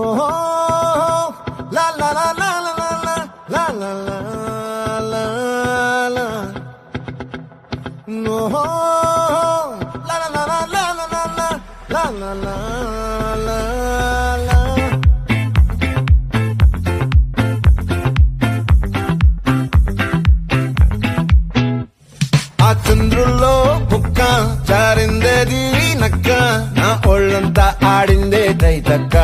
ఓహో లా లా లా లా లా లా లా లా లా లా ఓహో లా లా లా లా లా లా లా లా లా లా లా ఆ చంద్రుల్లో బుక్క జారిందేది నక్క నా ఒళ్ళంతా ఆడిందే తైతక్క